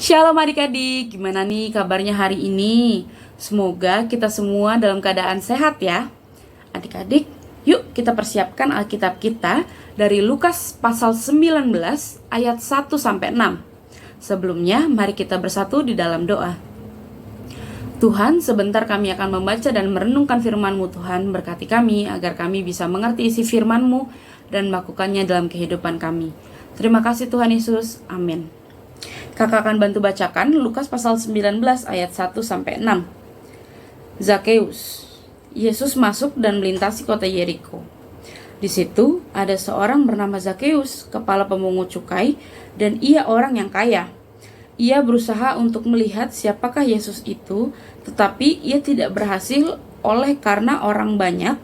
Shalom adik-adik, gimana nih kabarnya hari ini? Semoga kita semua dalam keadaan sehat ya. Adik-adik, yuk kita persiapkan Alkitab kita dari Lukas pasal 19 ayat 1-6. Sebelumnya, mari kita bersatu di dalam doa. Tuhan, sebentar kami akan membaca dan merenungkan firman-Mu. Tuhan, berkati kami agar kami bisa mengerti isi firman-Mu dan melakukannya dalam kehidupan kami. Terima kasih Tuhan Yesus, amin. Kakak akan bantu bacakan Lukas pasal 19 ayat 1-6. Zakeus. Yesus masuk dan melintasi kota Yeriko. Di situ ada seorang bernama Zakeus, kepala pemungut cukai, dan ia orang yang kaya. Ia berusaha untuk melihat siapakah Yesus itu, tetapi ia tidak berhasil karena orang banyak,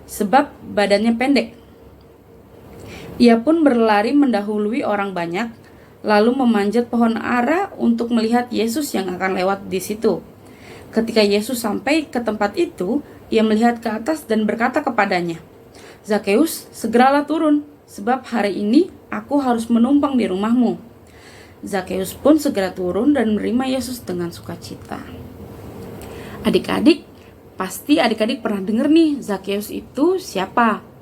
sebab badannya pendek. Ia pun berlari mendahului orang banyak, lalu memanjat pohon ara untuk melihat Yesus yang akan lewat di situ. Ketika Yesus sampai ke tempat itu, ia melihat ke atas dan berkata kepadanya, "Zakeus, segeralah turun, sebab hari ini aku harus menumpang di rumahmu." Zakeus pun segera turun dan menerima Yesus dengan sukacita. Adik-adik, pasti adik-adik pernah dengar nih, Zakeus itu siapa?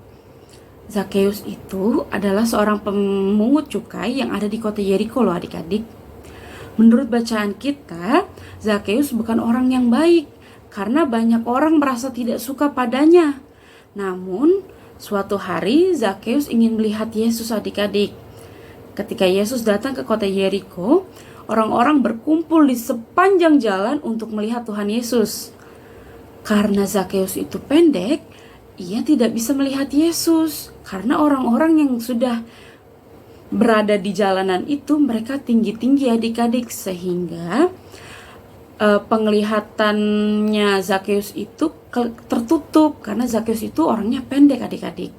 Zakeus itu adalah seorang pemungut cukai yang ada di kota Yeriko loh adik-adik. Menurut bacaan kita, Zakeus bukan orang yang baik karena banyak orang merasa tidak suka padanya. Namun, suatu hari Zakeus ingin melihat Yesus adik-adik. Ketika Yesus datang ke kota Yeriko, orang-orang berkumpul di sepanjang jalan untuk melihat Tuhan Yesus. Karena Zakeus itu pendek, ia tidak bisa melihat Yesus karena orang-orang yang sudah berada di jalanan itu mereka tinggi-tinggi adik-adik, sehingga penglihatannya Zakeus itu tertutup karena Zakeus itu orangnya pendek adik-adik.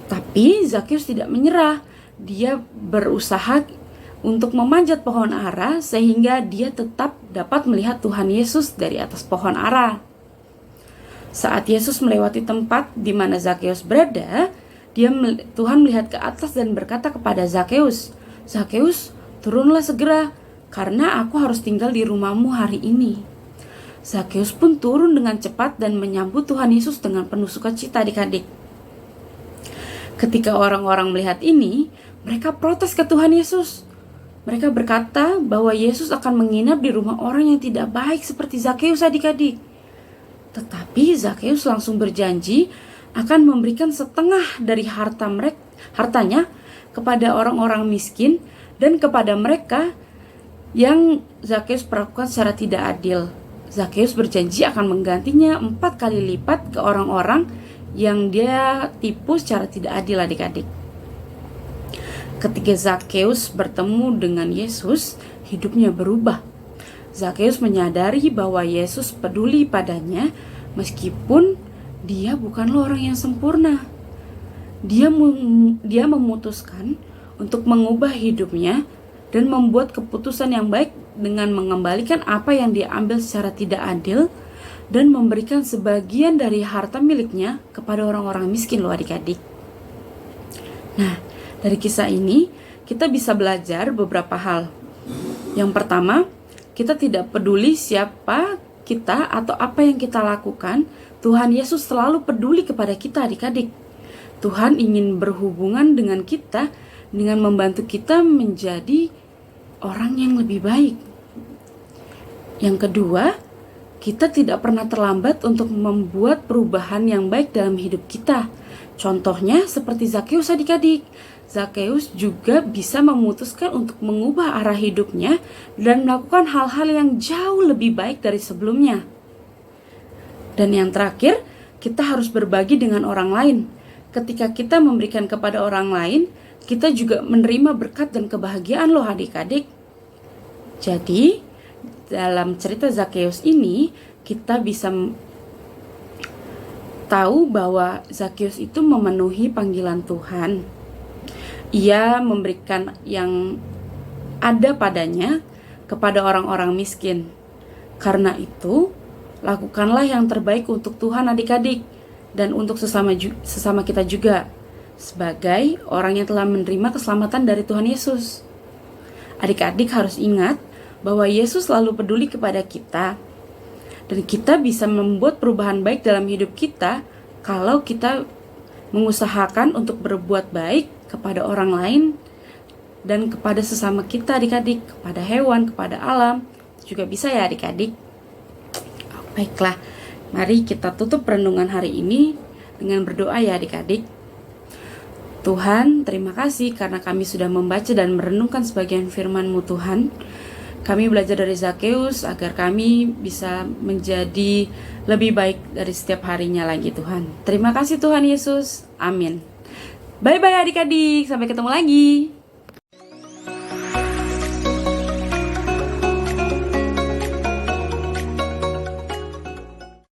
Tapi Zakeus tidak menyerah. Dia berusaha untuk memanjat pohon ara sehingga dia tetap dapat melihat Tuhan Yesus dari atas pohon ara. Saat Yesus melewati tempat di mana Zakeus berada, Tuhan melihat ke atas dan berkata kepada Zakeus, "Zakeus, turunlah segera, karena aku harus tinggal di rumahmu hari ini." Zakeus pun turun dengan cepat dan menyambut Tuhan Yesus dengan penuh sukacita adik-adik. Ketika orang-orang melihat ini, mereka protes ke Tuhan Yesus. Mereka berkata bahwa Yesus akan menginap di rumah orang yang tidak baik seperti Zakeus adik-adik. Tetapi Zakeus langsung berjanji akan memberikan setengah dari hartanya kepada orang-orang miskin dan kepada mereka yang Zakeus perlakukan secara tidak adil. Zakeus berjanji akan menggantinya 4 kali lipat ke orang-orang yang dia tipu secara tidak adil adik-adik. Ketika Zakeus bertemu dengan Yesus, hidupnya berubah. Zakeus menyadari bahwa Yesus peduli padanya meskipun dia bukanlah orang yang sempurna. Dia memutuskan untuk mengubah hidupnya dan membuat keputusan yang baik dengan mengembalikan apa yang dia ambil secara tidak adil dan memberikan sebagian dari harta miliknya kepada orang-orang miskin loh adik-adik. Nah, dari kisah ini kita bisa belajar beberapa hal. Yang pertama, kita tidak peduli siapa kita atau apa yang kita lakukan, Tuhan Yesus selalu peduli kepada kita adik-adik. Tuhan ingin berhubungan dengan kita dengan membantu kita menjadi orang yang lebih baik. Yang kedua, kita tidak pernah terlambat untuk membuat perubahan yang baik dalam hidup kita. Contohnya seperti Zakeus adik-adik. Zakeus juga bisa memutuskan untuk mengubah arah hidupnya dan melakukan hal-hal yang jauh lebih baik dari sebelumnya. Dan yang terakhir, kita harus berbagi dengan orang lain. Ketika kita memberikan kepada orang lain, kita juga menerima berkat dan kebahagiaan loh adik-adik. Jadi, dalam cerita Zakeus ini, kita bisa tahu bahwa Zakeus itu memenuhi panggilan Tuhan. Ia memberikan yang ada padanya kepada orang-orang miskin. Karena itu, lakukanlah yang terbaik untuk Tuhan adik-adik dan untuk sesama kita juga, sebagai orang yang telah menerima keselamatan dari Tuhan Yesus. Adik-adik harus ingat bahwa Yesus selalu peduli kepada kita. Dan kita bisa membuat perubahan baik dalam hidup kita kalau kita mengusahakan untuk berbuat baik kepada orang lain dan kepada sesama kita adik-adik, kepada hewan, kepada alam. Juga bisa ya adik-adik. Baiklah, mari kita tutup renungan hari ini dengan berdoa ya adik-adik. Tuhan, terima kasih karena kami sudah membaca dan merenungkan sebagian firman-Mu Tuhan. Kami belajar dari Zakheus agar kami bisa menjadi lebih baik dari setiap harinya lagi Tuhan. Terima kasih Tuhan Yesus. Amin. Bye-bye adik-adik. Sampai ketemu lagi.